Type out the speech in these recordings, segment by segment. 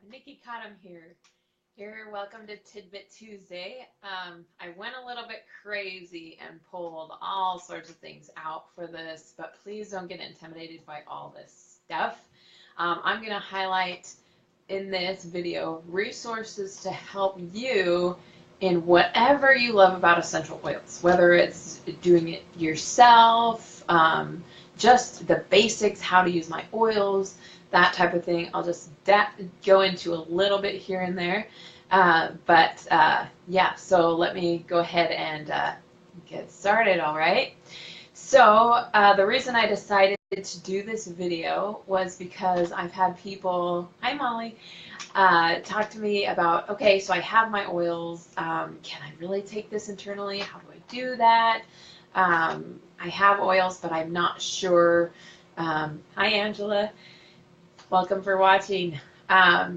Nikki Cottom here. Welcome to Tidbit Tuesday. I went a little bit crazy and pulled all sorts of things out for this, but please don't get intimidated by all this stuff. I'm going to highlight in this video resources to help you in whatever you love about essential oils, whether it's doing it yourself, just the basics, how to use my oils, that type of thing. I'll just go into a little bit here and there. Yeah, so let me go ahead and get started, all right? So the reason I decided to do this video was because I've had people, hi Molly, talk to me about, okay, so I have my oils. Can I really take this internally? How do I do that? I have oils, but I'm not sure. Hi Angela. Welcome for watching. I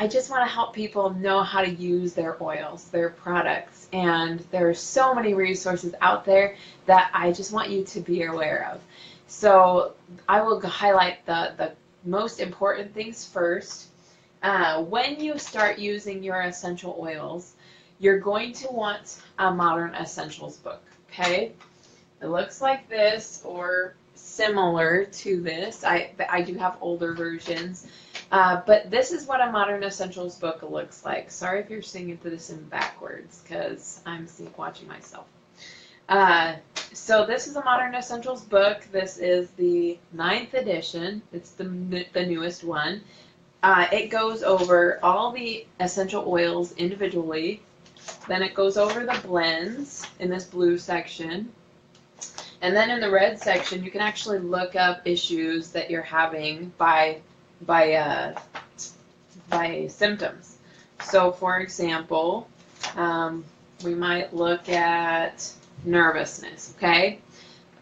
just want to help people know how to use their oils, their products, and there are so many resources out there that I just want you to be aware of. So I will highlight the most important things first. When you start using your essential oils, you're going to want a Modern Essentials book, okay? It looks like this or similar to this. I do have older versions, but this is what a Modern Essentials book looks like. Sorry if you're seeing this in backwards because I'm watching myself. So this is a Modern Essentials book. This is the 9th edition. It's the newest one. It goes over all the essential oils individually. Then it goes over the blends in this blue section. And then in the red section, you can actually look up issues that you're having by symptoms. So, for example, we might look at nervousness. Okay,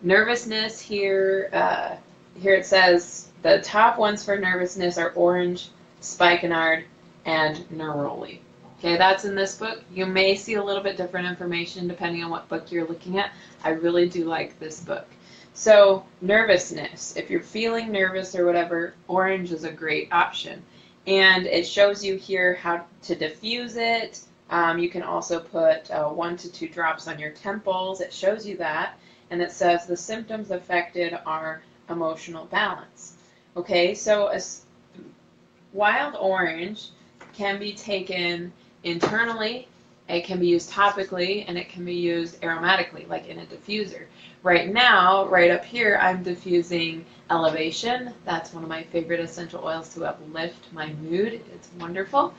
nervousness here. Here it says the top ones for nervousness are orange, spikenard, and neroli. Okay, that's in this book. You may see a little bit different information depending on what book you're looking at. I really do like this book. So, nervousness. If you're feeling nervous or whatever, orange is a great option. And it shows you here how to diffuse it. You can also put 1 to 2 drops on your temples. It shows you that. And it says the symptoms affected are emotional balance. Okay, so a wild orange can be taken internally, it can be used topically, and it can be used aromatically, like in a diffuser. Right now, right up here, I'm diffusing Elevation. That's one of my favorite essential oils to uplift my mood. It's wonderful.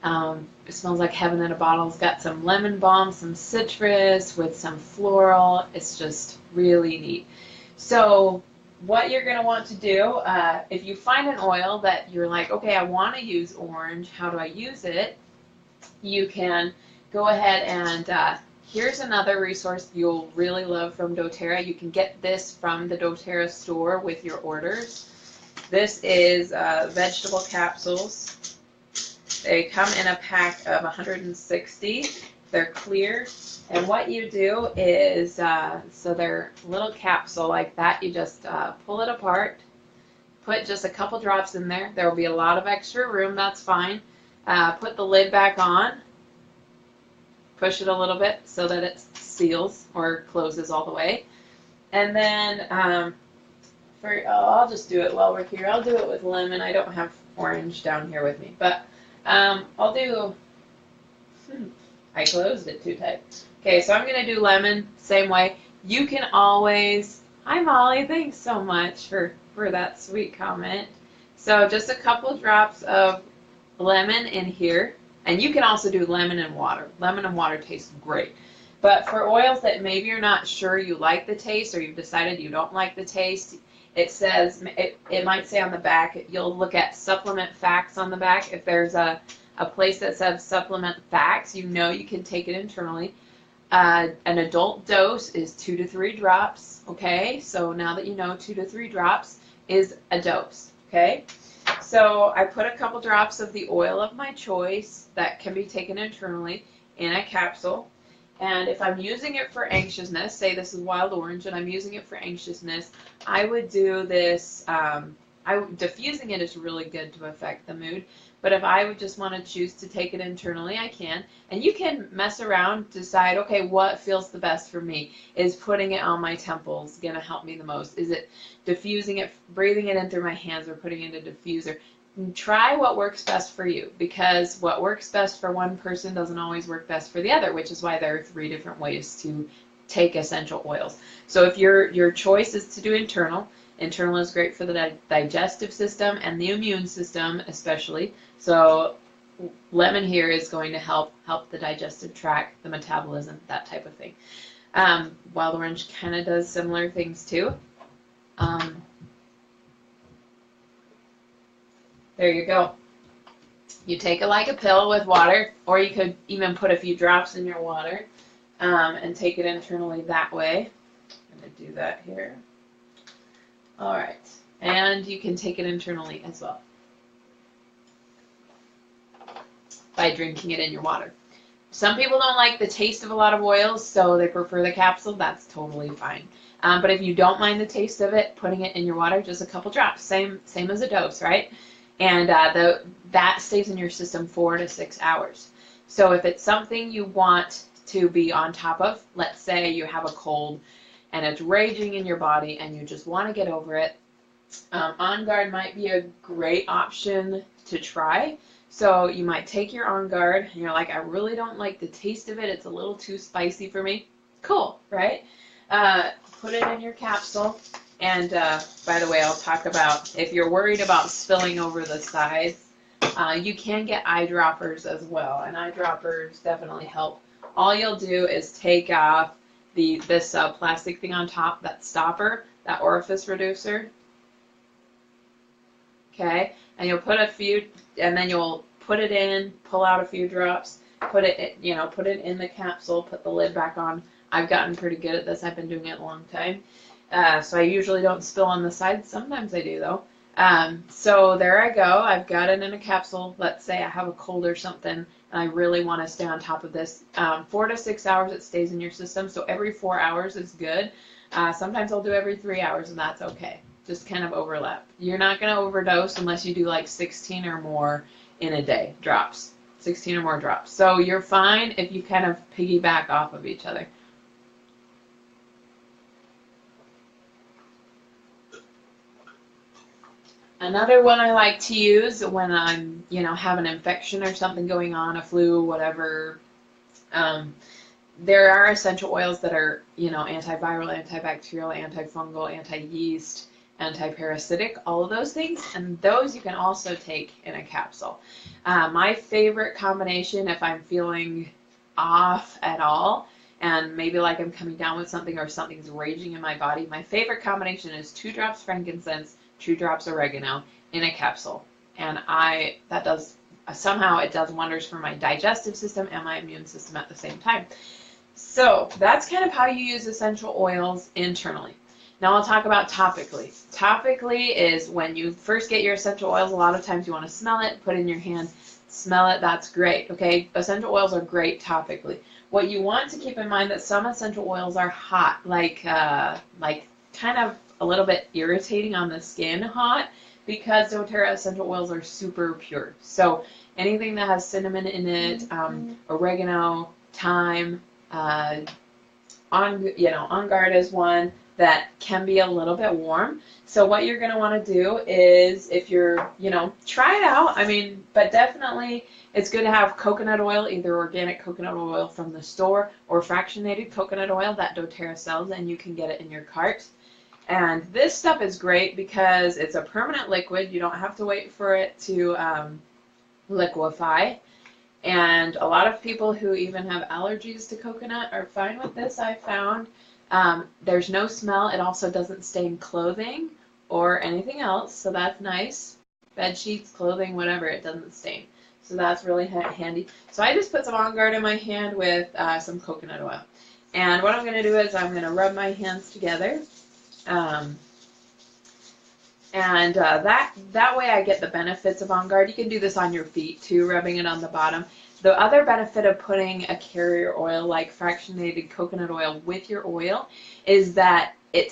It smells like heaven in a bottle. It's got some lemon balm, some citrus with some floral. It's just really neat. So what you're going to want to do, if you find an oil that you're like, okay, I want to use orange, how do I use it? You can go ahead and here's another resource you'll really love from doTERRA. You can get this from the doTERRA store with your orders. This is vegetable capsules. They come in a pack of 160. They're clear. And what you do is, so they're a little capsule like that. You just pull it apart, put just a couple drops in there. There will be a lot of extra room. That's fine. Put the lid back on. Push it a little bit so that it seals or closes all the way. And then, I'll just do it while we're here. I'll do it with lemon. I don't have orange down here with me. But I'll do, I closed it too tight. Okay, so I'm going to do lemon, same way. You can always, hi Molly, thanks so much for that sweet comment. So just a couple drops of lemon in here. And you can also do lemon and water. Lemon and water tastes great. But for oils that maybe you're not sure you like the taste or you've decided you don't like the taste, it says, it might say on the back, you'll look at supplement facts on the back. If there's a place that says supplement facts, you know you can take it internally. An adult dose is 2 to 3 drops, okay? So now that you know 2 to 3 drops is a dose, okay? So I put a couple drops of the oil of my choice that can be taken internally in a capsule. And if I'm using it for anxiousness, say this is wild orange and I'm using it for anxiousness, I would do this diffusing it is really good to affect the mood. But if I would just want to choose to take it internally, I can. And you can mess around, decide, okay, what feels the best for me? Is putting it on my temples going to help me the most? Is it diffusing it, breathing it in through my hands, or putting it in a diffuser? Try what works best for you, because what works best for one person doesn't always work best for the other, which is why there are 3 different ways to take essential oils. So if your choice is to do internal is great for the digestive system and the immune system especially. So lemon here is going to help the digestive tract, the metabolism, that type of thing. Wild orange kind of does similar things too. There you go. You take it like a pill with water, or you could even put a few drops in your water and take it internally that way. I'm going to do that here. All right. And you can take it internally as well by drinking it in your water. Some people don't like the taste of a lot of oils, so they prefer the capsule. That's totally fine. But if you don't mind the taste of it, putting it in your water, just a couple drops, same as a dose, right? And that stays in your system 4 to 6 hours. So if it's something you want to be on top of, let's say you have a cold and it's raging in your body and you just want to get over it, On Guard might be a great option to try. So you might take your On Guard and you're like, I really don't like the taste of it. It's a little too spicy for me. Cool, right? Put it in your capsule. And by the way, I'll talk about, if you're worried about spilling over the sides, you can get eyedroppers as well. And eyedroppers definitely help. All you'll do is take off this plastic thing on top, that stopper, that orifice reducer. Okay, and you'll put a few, and then you'll put it in, pull out a few drops, put it in the capsule, put the lid back on. I've gotten pretty good at this. I've been doing it a long time. So I usually don't spill on the sides. Sometimes I do, though. So there I go. I've got it in a capsule. Let's say I have a cold or something, and I really want to stay on top of this. 4 to 6 hours it stays in your system, so every 4 hours is good. Sometimes I'll do every 3 hours, and that's okay. Just kind of overlap. You're not going to overdose unless you do like 16 or more in a day, drops. 16 or more drops. So you're fine if you kind of piggyback off of each other. Another one I like to use when I'm, have an infection or something going on, a flu, whatever. There are essential oils that are, antiviral, antibacterial, antifungal, anti-yeast, anti-parasitic, all of those things, and those you can also take in a capsule. My favorite combination, if I'm feeling off at all, and maybe like I'm coming down with something or something's raging in my body, my favorite combination is 2 drops frankincense, 2 drops oregano in a capsule. And somehow it does wonders for my digestive system and my immune system at the same time. So that's kind of how you use essential oils internally. Now I'll talk about topically. Topically is when you first get your essential oils, a lot of times you want to smell it, put it in your hand, smell it, that's great, okay? Essential oils are great topically. What you want to keep in mind that some essential oils are hot, like kind of a little bit irritating on the skin hot, because doTERRA essential oils are super pure. So anything that has cinnamon in it, oregano, thyme, On Guard is one that can be a little bit warm. So what you're going to want to do is, if you're, try it out. But definitely it's good to have coconut oil, either organic coconut oil from the store or fractionated coconut oil that doTERRA sells, and you can get it in your cart. And this stuff is great because it's a permanent liquid. You don't have to wait for it to liquefy. And a lot of people who even have allergies to coconut are fine with this, I found. There's no smell. It also doesn't stain clothing or anything else, so that's nice. Bed sheets, clothing, whatever, it doesn't stain. So that's really handy. So I just put some On Guard in my hand with some coconut oil. And what I'm going to do is I'm going to rub my hands together. That way I get the benefits of On Guard. You can do this on your feet too, rubbing it on the bottom. The other benefit of putting a carrier oil like fractionated coconut oil with your oil is that it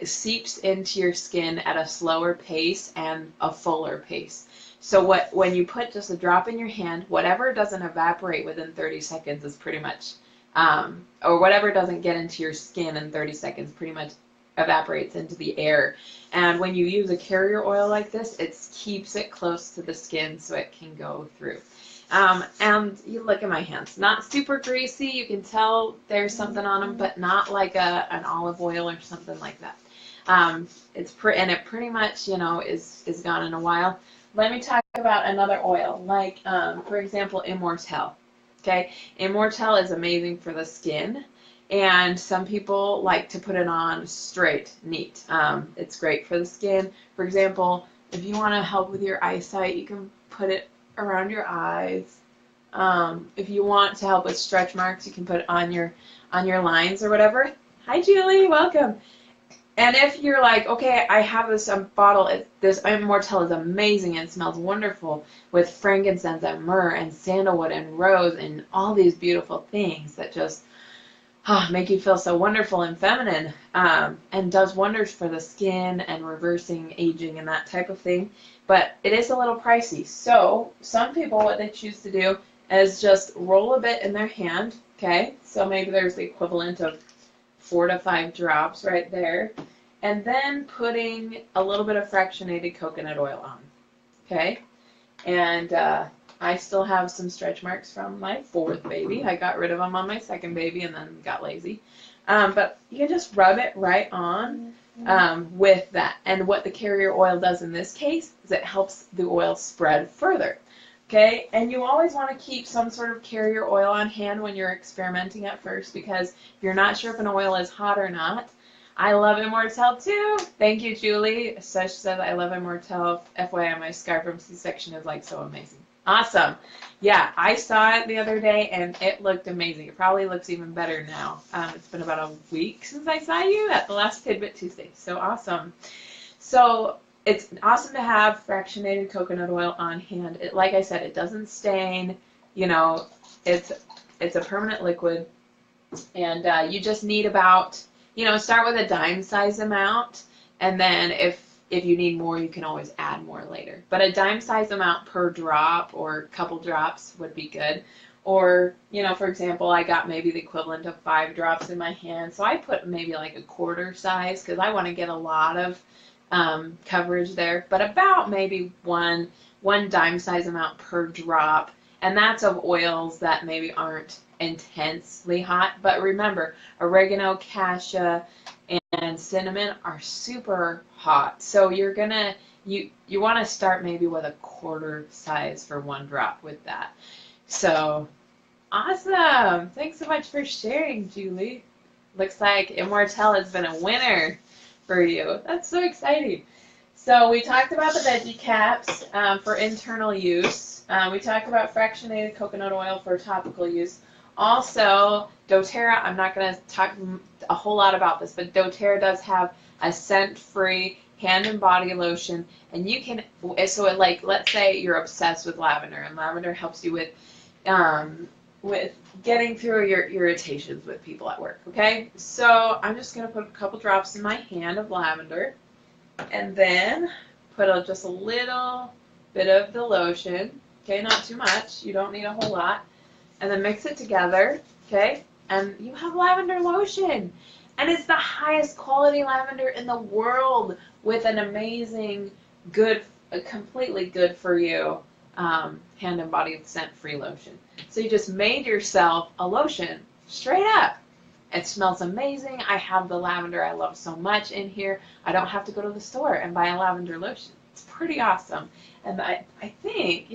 seeps into your skin at a slower pace and a fuller pace. So when you put just a drop in your hand, whatever doesn't evaporate within 30 seconds is pretty much, or whatever doesn't get into your skin in 30 seconds pretty much evaporates into the air. And when you use a carrier oil like this, it keeps it close to the skin so it can go through. And you look at my hands, not super greasy. You can tell there's something on them, but not like an olive oil or something like that. And it pretty much, is gone in a while. Let me talk about another oil, like, for example, Immortelle. Okay, Immortelle is amazing for the skin, and some people like to put it on straight, neat. It's great for the skin. For example, if you want to help with your eyesight, you can put it around your eyes. If you want to help with stretch marks, you can put it on your lines or whatever. Hi, Julie, welcome. And if you're like, okay, I have this bottle, this Immortelle is amazing and smells wonderful with frankincense and myrrh and sandalwood and rose and all these beautiful things that just make you feel so wonderful and feminine, and does wonders for the skin and reversing aging and that type of thing. But it is a little pricey. So some people, what they choose to do is just roll a bit in their hand, okay? So maybe there's the equivalent of 4 to 5 drops right there, and then putting a little bit of fractionated coconut oil on, okay? And I still have some stretch marks from my 4th baby. I got rid of them on my 2nd baby and then got lazy. But you can just rub it right on with that. And what the carrier oil does in this case is it helps the oil spread further. Okay, and you always want to keep some sort of carrier oil on hand when you're experimenting at first, because if you're not sure if an oil is hot or not. I love Immortelle too. Thank you, Julie. Sush says I love Immortelle. FYI, my scar from C-section is like so amazing. Awesome. Yeah, I saw it the other day and it looked amazing. It probably looks even better now. It's been about a week since I saw you at the last Tidbit Tuesday. So awesome. So it's awesome to have fractionated coconut oil on hand. Like I said, it doesn't stain. It's a permanent liquid, and you just need about, start with a dime size amount, and then if you need more, you can always add more later. But a dime size amount per drop or a couple drops would be good. Or, for example, I got maybe the equivalent of 5 drops in my hand, so I put maybe like a quarter size because I want to get a lot of coverage there, but about maybe one dime size amount per drop, and that's of oils that maybe aren't intensely hot. But remember, oregano, cassia, and cinnamon are super hot, so you want to start maybe with a quarter size for 1 drop with that. So awesome! Thanks so much for sharing, Julie. Looks like Immortelle has been a winner for you. That's so exciting. So we talked about the veggie caps for internal use. We talked about fractionated coconut oil for topical use. Also, doTERRA, I'm not going to talk a whole lot about this, but doTERRA does have a scent-free hand and body lotion, and you can, so like, let's say you're obsessed with lavender, and lavender helps you with getting through your irritations with people at work, okay? So I'm just going to put a couple drops in my hand of lavender, and then put just a little bit of the lotion, okay? Not too much. You don't need a whole lot. And then mix it together, okay? And you have lavender lotion. And it's the highest quality lavender in the world with an amazing, good, completely good for you hand and body scent-free lotion. So you just made yourself a lotion straight up. It smells amazing. I have the lavender I love so much in here. I don't have to go to the store and buy a lavender lotion. It's pretty awesome. And I think,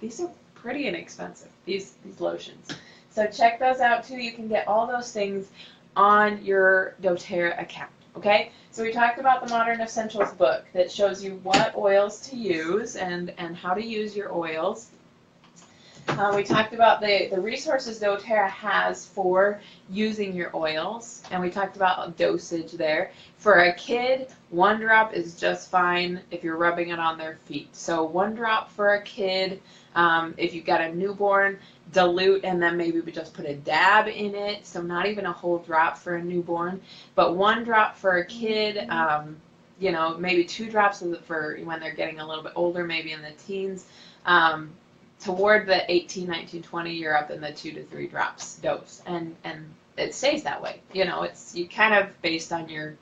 these are pretty inexpensive, these lotions. So check those out too. You can get all those things on your doTERRA account, okay? So we talked about the Modern Essentials book that shows you what oils to use and how to use your oils. We talked about the resources doTERRA has for using your oils, and we talked about dosage there. For a kid, 1 drop is just fine if you're rubbing it on their feet. So 1 drop for a kid. If you've got a newborn, dilute and then maybe we just put a dab in it. So not even a whole drop for a newborn, but 1 drop for a kid. You know, maybe 2 drops for when they're getting a little bit older, maybe in the teens. Toward the 18, 19, 20, you're up in the 2 to 3 drops dose, and it stays that way. You know, it's you kind of based on your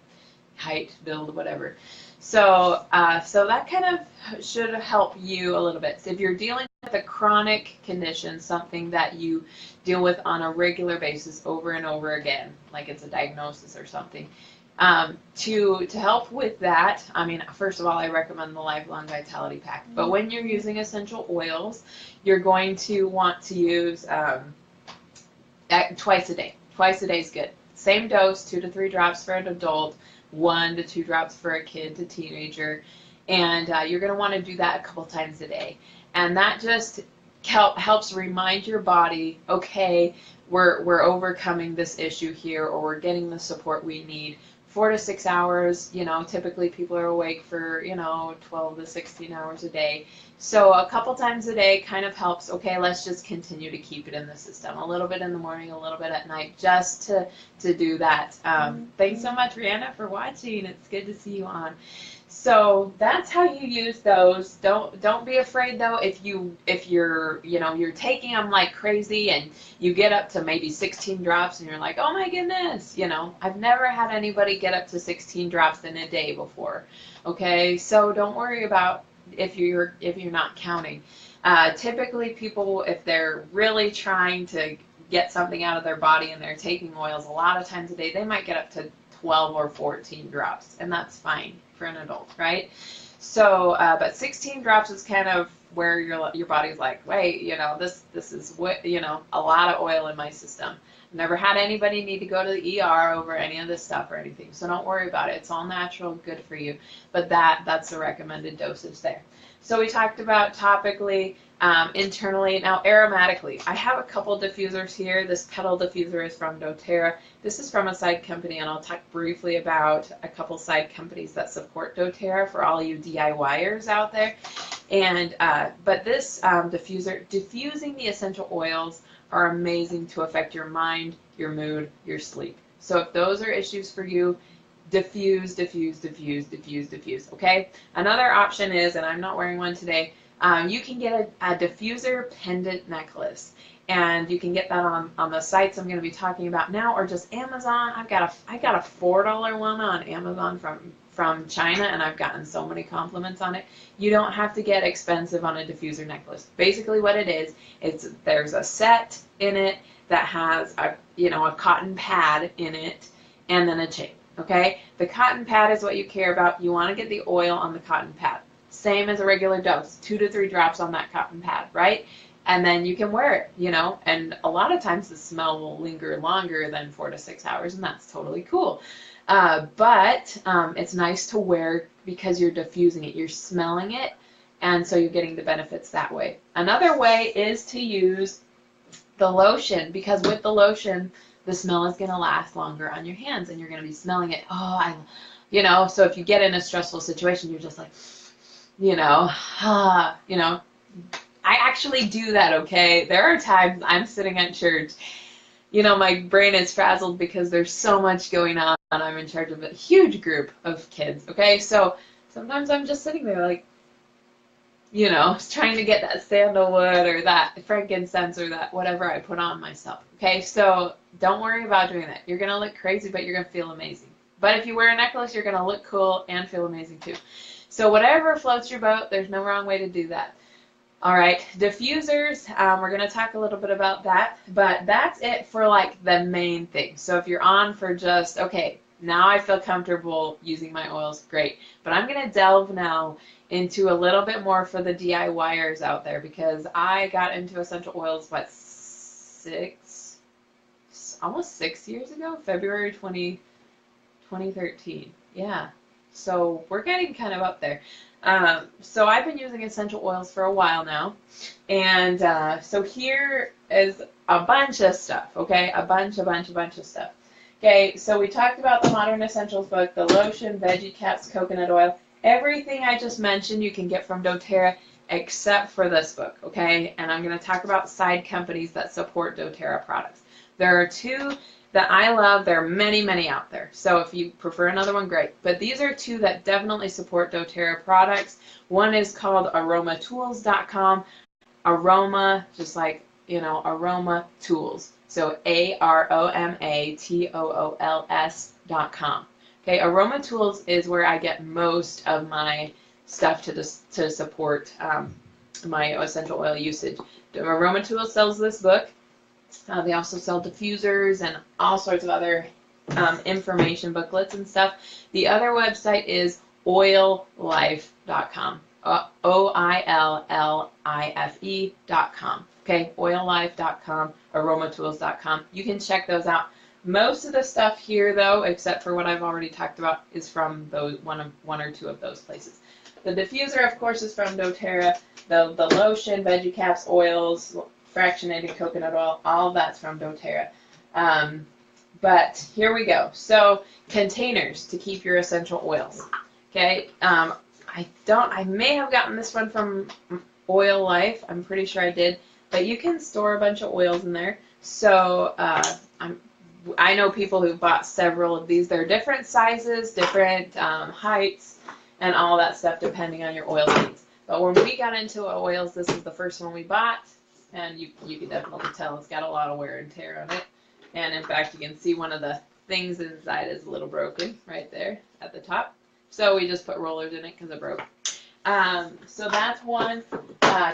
height, build, whatever. So so that kind of should help you a little bit. So if you're dealing with a chronic condition, something that you deal with on a regular basis over and over again, like it's a diagnosis or something, to help with that, I mean, first of all, I recommend the Lifelong Vitality Pack. But when you're using essential oils, you're going to want to use twice a day. Twice a day is good. Same dose, 2 to 3 drops for an adult, 1 to 2 drops for a kid to teenager, and you're going to want to do that a couple times a day. And that just helps remind your body, okay, we're overcoming this issue here, or we're getting the support we need. 4 to 6 hours, you know, typically people are awake for, you know, 12 to 16 hours a day. So a couple times a day kind of helps, okay, let's just continue to keep it in the system. A little bit in the morning, a little bit at night, just to do that. Thanks so much, Rihanna, for watching. It's good to see you on. So that's how you use those. Don't be afraid though if you're you know you're taking them like crazy and you get up to maybe 16 drops and you're like, oh my goodness, you know, I've never had anybody get up to 16 drops in a day before. Okay, so don't worry about if you're not counting. Typically people, if they're really trying to get something out of their body and they're taking oils a lot of times a day, they might get up to 12 or 14 drops, and that's fine for an adult, right? So, but 16 drops is kind of where your body's like, wait, you know, this is what, you know, a lot of oil in my system. Never had anybody need to go to the ER over any of this stuff or anything, so don't worry about it. It's all natural, good for you. But that's the recommended dosage there. So we talked about topically, internally. Now aromatically, I have a couple diffusers here. This petal diffuser is from doTERRA. This is from a side company, and I'll talk briefly about a couple side companies that support doTERRA for all you DIYers out there. And but this diffuser, diffusing the essential oils are amazing to affect your mind, your mood, your sleep. So if those are issues for you, diffuse, diffuse, diffuse, diffuse, diffuse, okay? Another option is, and I'm not wearing one today, you can get a diffuser pendant necklace. And you can get that on the sites I'm going to be talking about now, or just Amazon. I got a $4 one on Amazon from China, and I've gotten so many compliments on it. You don't have to get expensive on a diffuser necklace. Basically what it is, there's a set in it that has a cotton pad in it, and then a chain. Okay, the cotton pad is what you care about. You want to get the oil on the cotton pad. Same as a regular dose, 2 to 3 drops on that cotton pad, right? And then you can wear it, you know, and a lot of times the smell will linger longer than 4 to 6 hours, and that's totally cool. But it's nice to wear because you're diffusing it, you're smelling it, and so you're getting the benefits that way. Another way is to use the lotion, because with the lotion, the smell is going to last longer on your hands, and you're going to be smelling it. So if you get in a stressful situation, you're just like, I actually do that, okay? There are times I'm sitting at church, my brain is frazzled because there's so much going on, and I'm in charge of a huge group of kids, okay? So sometimes I'm just sitting there like, trying to get that sandalwood or that frankincense or that whatever I put on myself, okay? So don't worry about doing that. You're going to look crazy, but you're going to feel amazing. But if you wear a necklace, you're going to look cool and feel amazing too. So whatever floats your boat, there's no wrong way to do that. All right, diffusers, we're going to talk a little bit about that, but that's it for like the main thing. So if you're on for just, okay, now I feel comfortable using my oils, great. But I'm going to delve now into a little bit more for the DIYers out there, because I got into essential oils, almost 6 years ago, February 2013. Yeah, so we're getting kind of up there. So I've been using essential oils for a while now, and so here is a bunch of stuff, okay? A bunch of stuff. Okay, so we talked about the Modern Essentials book, the lotion, veggie caps, coconut oil. Everything I just mentioned you can get from doTERRA except for this book, okay? And I'm going to talk about side companies that support doTERRA products. There are two that I love. There are many out there. So if you prefer another one, great. But these are two that definitely support doTERRA products. One is called aromatools.com. Aroma, just like, you know, aroma tools. So aromatools.com. Okay, Aroma Tools is where I get most of my stuff to support my essential oil usage. Aroma Tools sells this book. They also sell diffusers and all sorts of other information booklets and stuff. The other website is oillife.com. OILLIFE.com. Okay, oillife.com, aromatools.com. You can check those out. Most of the stuff here, though, except for what I've already talked about, is from those one or two of those places. The diffuser, of course, is from doTERRA. The lotion, veggie caps, oils, fractionated coconut oil, all of that's from doTERRA. But here we go. So containers to keep your essential oils. Okay. I may have gotten this one from Oil Life. I'm pretty sure I did. But you can store a bunch of oils in there. So I know people who bought several of these. They're different sizes, different heights, and all that stuff depending on your oil needs. But when we got into oils, this is the first one we bought. And you can definitely tell it's got a lot of wear and tear on it. And in fact, you can see one of the things inside is a little broken right there at the top. So we just put rollers in it because it broke. So that's one.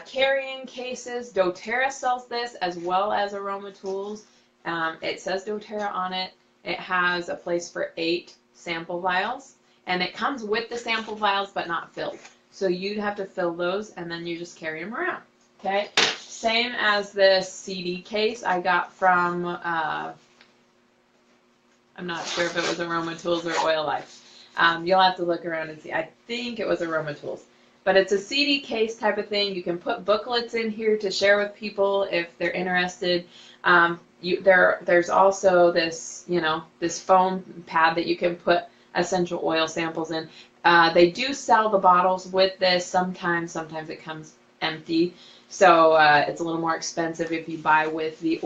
Carrying cases. doTERRA sells this as well as Aroma Tools. It says doTERRA on it. It has a place for 8 sample vials. And it comes with the sample vials but not filled. So you'd have to fill those and then you just carry them around. Okay? Same as this CD case I got from, I'm not sure if it was Aroma Tools or Oil Life. You'll have to look around and see. I think it was Aroma Tools. But it's a CD case type of thing. You can put booklets in here to share with people if they're interested. There's also this, this foam pad that you can put essential oil samples in. They do sell the bottles with this. Sometimes it comes empty. So it's a little more expensive if you buy with the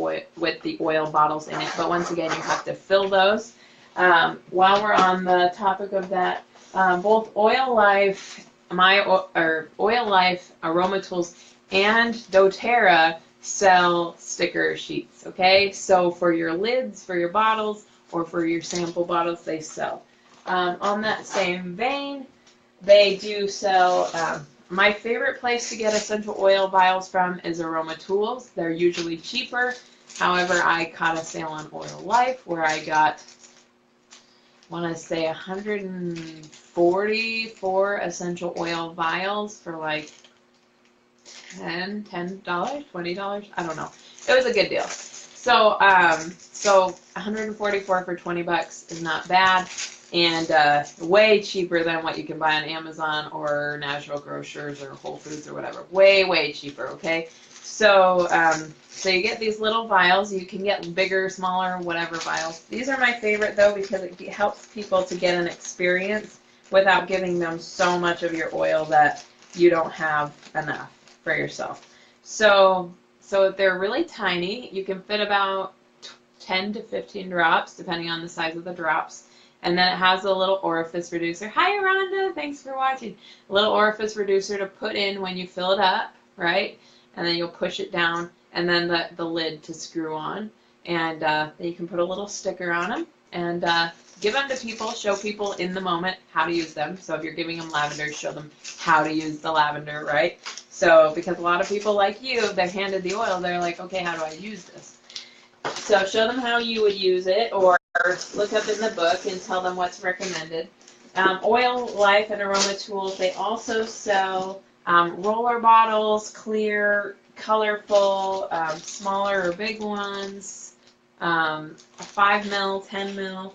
oil bottles in it. But once again, you have to fill those. While we're on the topic of that, both Oil Life, Oil Life, Aroma Tools, and doTERRA sell sticker sheets. Okay, so for your lids, for your bottles, or for your sample bottles, they sell. On that same vein, they do sell. My favorite place to get essential oil vials from is Aroma Tools. They're usually cheaper. However, I caught a sale on Oil Life where I got, I want to say, 144 essential oil vials for like $10, $20. I don't know. It was a good deal. So, 144 for $20 is not bad. And way cheaper than what you can buy on Amazon or Natural Grocers or Whole Foods or whatever. Way cheaper, okay? So, so you get these little vials. You can get bigger, smaller, whatever vials. These are my favorite, though, because it helps people to get an experience without giving them so much of your oil that you don't have enough for yourself. So they're really tiny. You can fit about 10 to 15 drops, depending on the size of the drops. And then it has a little orifice reducer. Hi, Rhonda. Thanks for watching. A little orifice reducer to put in when you fill it up, right? And then you'll push it down, and then the lid to screw on. And then you can put a little sticker on them and give them to people, show people in the moment how to use them. So if you're giving them lavender, show them how to use the lavender, right? So because a lot of people like you, they're handed the oil, they're like, okay, how do I use this? So show them how you would use it, or look up in the book and tell them what's recommended. Oil Life and Aroma Tools, they also sell roller bottles, clear, colorful, smaller or big ones, 5 mil, 10 mil,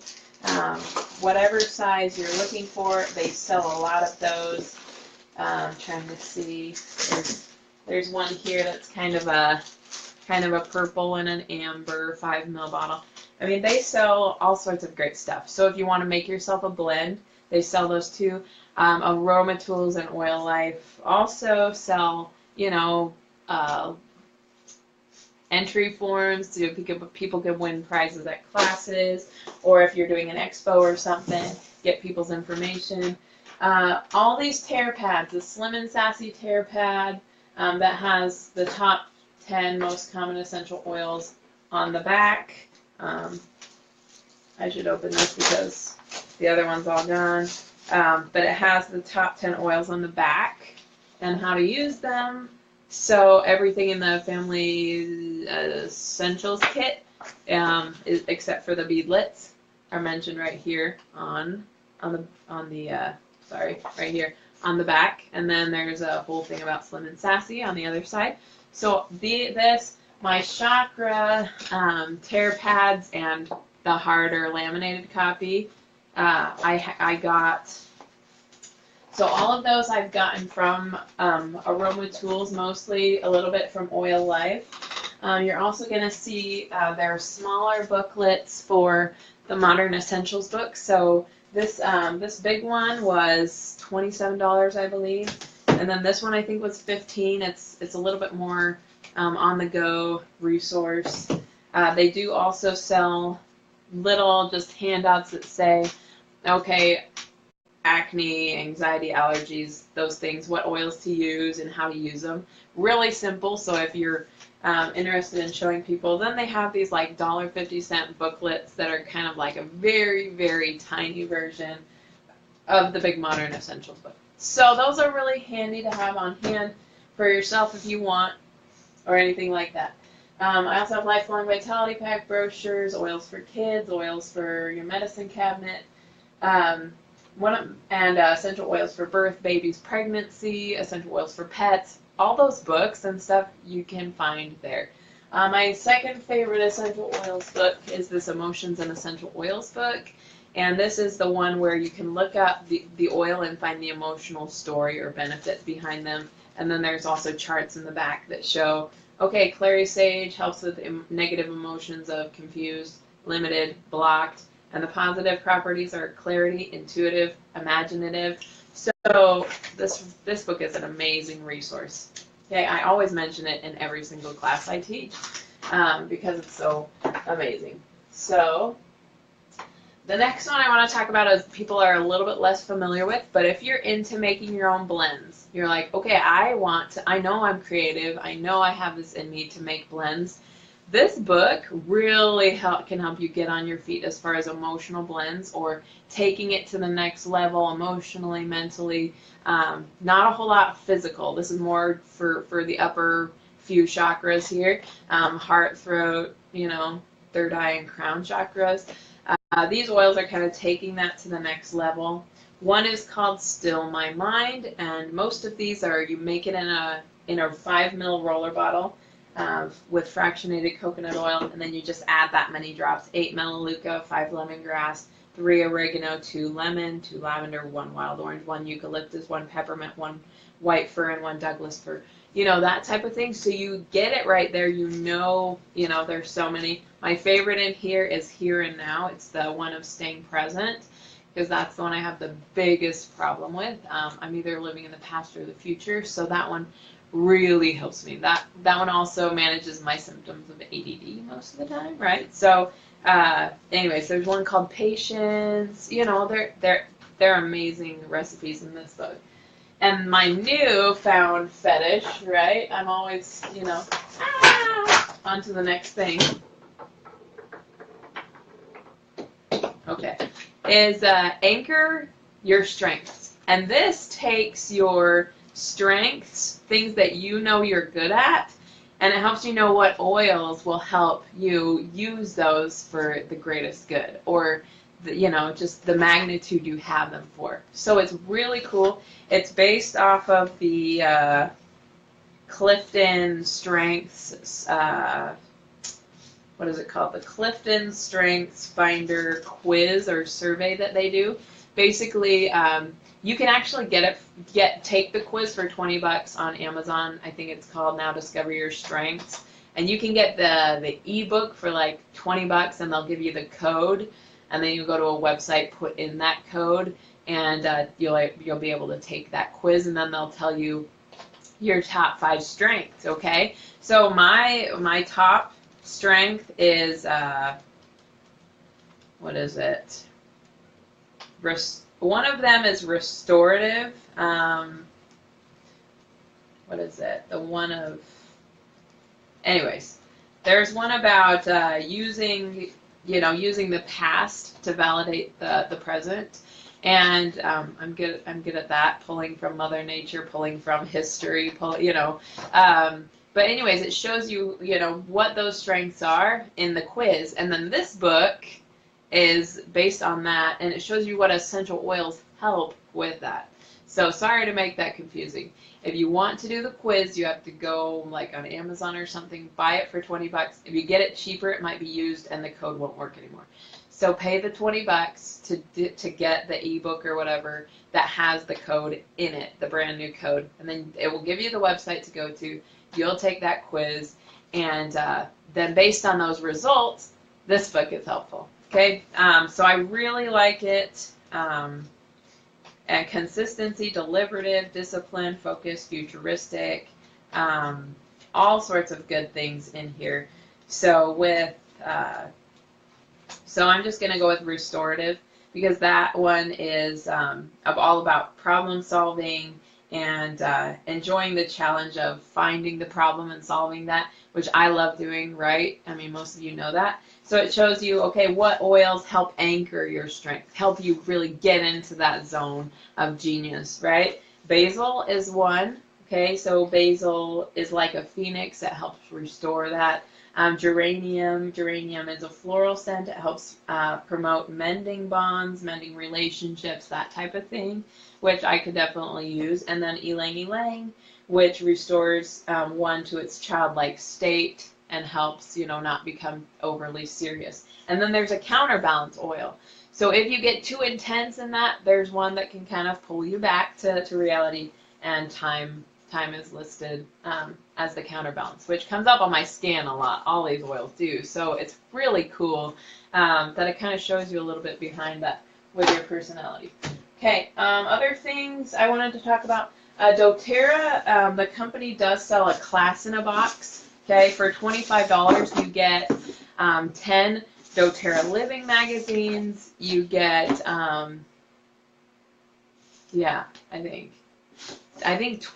whatever size you're looking for. They sell a lot of those. Trying to see. There's one here that's kind of a purple and an amber 5 ml bottle. I mean, they sell all sorts of great stuff. So if you want to make yourself a blend, they sell those too. Aroma Tools and Oil Life also sell, you know, entry forms so people can win prizes at classes, or if you're doing an expo or something, get people's information. All these tear pads, the Slim and Sassy tear pad that has the top 10 most common essential oils on the back. I should open this because the other one's all gone. But it has the top 10 oils on the back and how to use them. So everything in the family essentials kit, except for the beadlets, are mentioned right here right here on the back. And then there's a whole thing about Slim and Sassy on the other side. So my chakra tear pads and the harder laminated copy, I got. So all of those I've gotten from Aroma Tools, mostly a little bit from Oil Life. You're also going to see there are smaller booklets for the Modern Essentials book. So this big one was $27, I believe, and then this one I think was $15. It's a little bit more on-the-go resource. They do also sell little just handouts that say, okay, acne, anxiety, allergies, those things, what oils to use and how to use them. Really simple. So if you're interested in showing people, then they have these like $1.50 booklets that are kind of like a very, very tiny version of the big Modern Essentials book. So those are really handy to have on hand for yourself if you want, or anything like that. I also have Lifelong Vitality Pack brochures, oils for kids, oils for your medicine cabinet, essential oils for birth, babies, pregnancy, essential oils for pets. All those books and stuff you can find there. My second favorite essential oils book is this Emotions and Essential Oils book. And this is the one where you can look up the oil and find the emotional story or benefit behind them. And then there's also charts in the back that show, okay, clary sage helps with negative emotions of confused, limited, blocked. And the positive properties are clarity, intuitive, imaginative. So this book is an amazing resource. Okay, I always mention it in every single class I teach because it's so amazing. So the next one I want to talk about is people are a little bit less familiar with, but if you're into making your own blends, you're like, okay, I know I'm creative, I know I have this in me to make blends. This book really can help you get on your feet as far as emotional blends or taking it to the next level emotionally, mentally. Not a whole lot physical. This is more for the upper few chakras here, heart, throat, third eye and crown chakras. These oils are kind of taking that to the next level. One is called Still My Mind, and most of these are, you make it in a 5 ml roller bottle with fractionated coconut oil, and then you just add that many drops: 8 melaleuca, 5 lemongrass, 3 oregano, 2 lemon, 2 lavender, 1 wild orange, 1 eucalyptus, 1 peppermint, 1 white fir, and 1 Douglas fir. That type of thing. So you get it right there. There's so many. My favorite in here is Here and Now. It's the one of staying present, because that's the one I have the biggest problem with. I'm either living in the past or the future, so that one really helps me. That one also manages my symptoms of ADD most of the time, right? So anyways, there's one called Patience. They're amazing recipes in this book. And my new found fetish, right? I'm always, on to the next thing. Okay. Is Anchor Your Strengths. And this takes your strengths, things that you're good at, and it helps you know what oils will help you use those for the greatest good, or just the magnitude you have them for. So it's really cool. It's based off of the Clifton Strengths, what is it called? The Clifton Strengths Finder quiz or survey that they do. basically, you can actually take the quiz for 20 bucks on Amazon. I think it's called now Discover Your Strengths. And you can get the ebook for like 20 bucks, and they'll give you the code, and then you go to a website, put in that code, and you'll be able to take that quiz, and then they'll tell you your top 5 strengths. Okay, so my top strength is what is it? One of them is restorative. What is it? Anyways, there's one about using the past to validate the present, and I'm good at that. Pulling from Mother Nature, pulling from history, But anyways, it shows you what those strengths are in the quiz, and then this book is based on that, and it shows you what essential oils help with that. So sorry to make that confusing. If you want to do the quiz, you have to go like on Amazon or something, buy it for 20 bucks. If you get it cheaper, it might be used and the code won't work anymore. So pay the 20 bucks to get the ebook or whatever that has the code in it, the brand new code, and then it will give you the website to go to. You'll take that quiz, and then based on those results, this book is helpful. Okay, so I really like it. And consistency, deliberative, discipline, focus, futuristic, all sorts of good things in here. So so I'm just going to go with restorative, because that one is all about problem solving and enjoying the challenge of finding the problem and solving that, which I love doing, right? I mean, most of you know that. So it shows you, okay, what oils help anchor your strength, help you really get into that zone of genius, right? Basil is one, okay? So basil is like a phoenix that helps restore that. Geranium is a floral scent. It helps promote mending bonds, mending relationships, that type of thing, which I could definitely use. And then ylang ylang, which restores one to its childlike state and helps, not become overly serious. And then there's a counterbalance oil. So if you get too intense in that, there's one that can kind of pull you back to reality, and time is listed as the counterbalance, which comes up on my scan a lot. All these oils do. So it's really cool that it kind of shows you a little bit behind that with your personality. Okay, other things I wanted to talk about. doTERRA, the company does sell a class in a box. Okay, for $25 you get 10 doTERRA Living magazines. You get, I think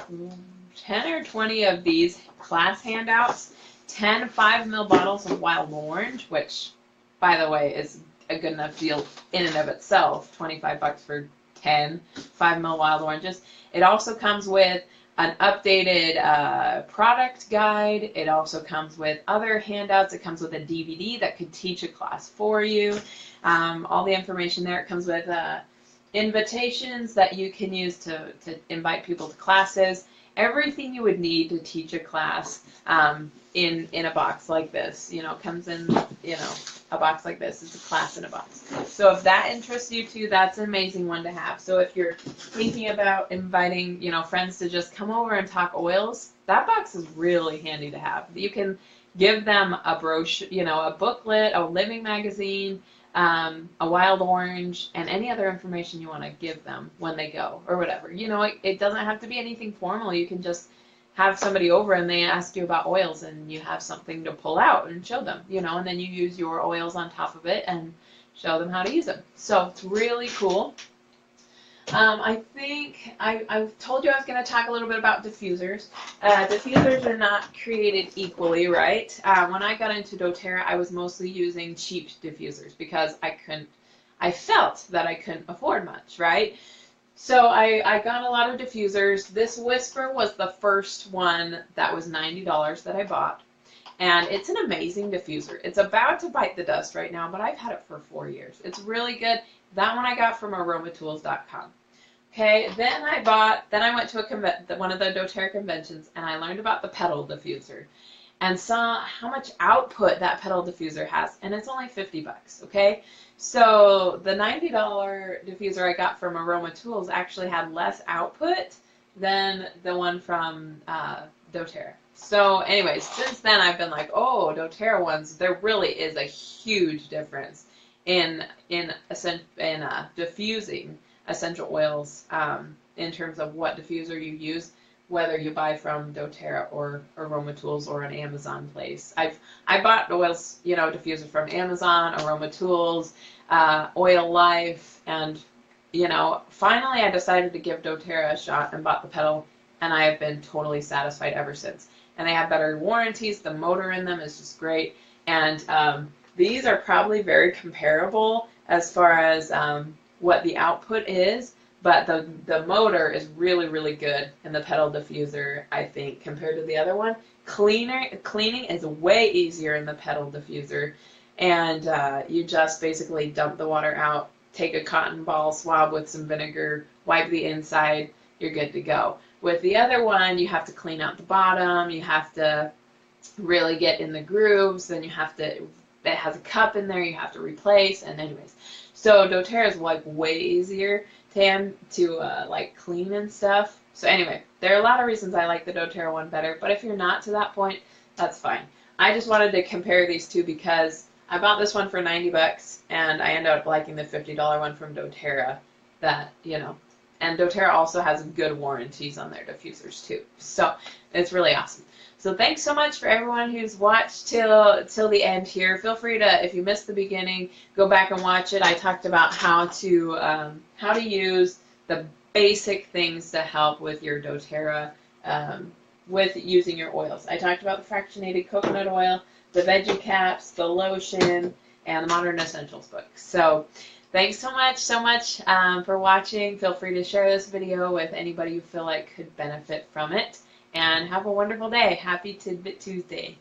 10 or 20 of these class handouts, 10 5 ml bottles of wild orange, which, by the way, is a good enough deal in and of itself. 25 bucks for 10 5 ml wild oranges. It also comes with an updated product guide. It also comes with other handouts. It comes with a DVD that could teach a class for you. All the information there. It comes with invitations that you can use to invite people to classes. Everything you would need to teach a class in a box like this. Comes in, a box like this. It's a class in a box. So if that interests you too, that's an amazing one to have. So if you're thinking about inviting, friends to just come over and talk oils, that box is really handy to have. You can give them a brochure, a booklet, a living magazine, a wild orange, and any other information you want to give them when they go or whatever. It doesn't have to be anything formal. You can just have somebody over and they ask you about oils, and you have something to pull out and show them, and then you use your oils on top of it and show them how to use them. So it's really cool. I think I told you I was going to talk a little bit about diffusers. Diffusers are not created equally, right? When I got into doTERRA, I was mostly using cheap diffusers because I felt that I couldn't afford much, right? So I got a lot of diffusers. This Whisper was the first one that was $90 that I bought. And it's an amazing diffuser. It's about to bite the dust right now, but I've had it for 4 years. It's really good. That one I got from aromatools.com. Okay, then I went to one of the doTERRA conventions, and I learned about the pedal diffuser. and saw how much output that pedal diffuser has, and it's only 50 bucks, okay? So the $90 diffuser I got from Aroma Tools actually had less output than the one from doTERRA. So anyways, since then I've been like, oh, doTERRA ones, there really is a huge difference in diffusing essential oils in terms of what diffuser you use, whether you buy from doTERRA or Aroma Tools or an Amazon place. I bought oils, you know, diffuser from Amazon, Aroma Tools, Oil Life, and you know, finally I decided to give doTERRA a shot and bought the pedal, and I have been totally satisfied ever since. And they have better warranties. The motor in them is just great, and these are probably very comparable as far as what the output is, but the motor is really, really good in the pedal diffuser, I think, compared to the other one. Cleaning is way easier in the pedal diffuser, and you just basically dump the water out, take a cotton ball, swab with some vinegar, wipe the inside, you're good to go. With the other one, you have to clean out the bottom, you have to really get in the grooves, then you have to, it has a cup in there you have to replace, and anyways. So doTERRA is like way easier to like clean and stuff. So anyway, there are a lot of reasons I like the doTERRA one better, but if you're not to that point, that's fine. I just wanted to compare these two because I bought this one for 90 bucks and I ended up liking the $50 one from doTERRA that, you know, and doTERRA also has good warranties on their diffusers too. So it's really awesome. So thanks so much for everyone who's watched till the end here. Feel free to, if you missed the beginning, go back and watch it. I talked about how to use the basic things to help with your doTERRA with using your oils. I talked about the fractionated coconut oil, the veggie caps, the lotion, and the Modern Essentials book. So thanks so much for watching. Feel free to share this video with anybody you feel like could benefit from it. And have a wonderful day. Happy Tidbit Tuesday.